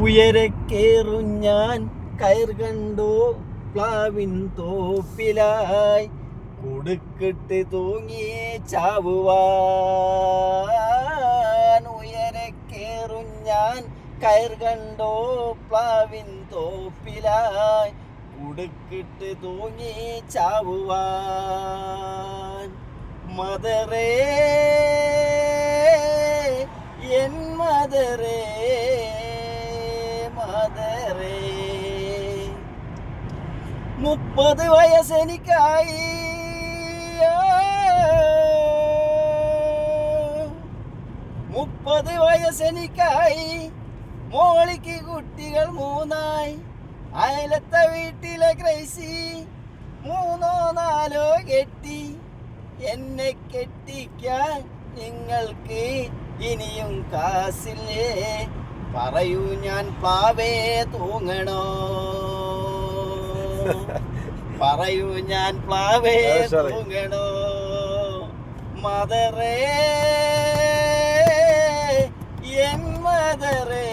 ഉയരെ കേറും ഞാൻ കയർ കണ്ടു പ്ലാവിൻ തോപ്പിലായി കുടുക്കിട്ട് തൂങ്ങി ചാവുവാൻ. ഉയരെ കേറും ഞാൻ കയർ കണ്ടോ പ്ലാവിൻ തോപ്പിലായി കുടുക്കിട്ട് തൂങ്ങി ചാവുവാൻ. മദറേ എൻ മദറേ മദറേ 30 വയസ്സെനിക്കായി 30 വയസ്സെനിക്കായി മോളിക്ക് കുട്ടികൾ 3 അയലത്തെ വീട്ടിലെ ക്രൈസി 3-4 കെട്ടി. എന്നെ കെട്ടിക്കാൻ നിങ്ങൾക്ക് ഇനിയും കാസില്ലേ? പറയൂ ഞാൻ പ്ലാവേ തൂങ്ങണോ? പറയൂ ഞാൻ പ്ലാവേ തൂങ്ങണോ? മദറേ എൻ മദറേ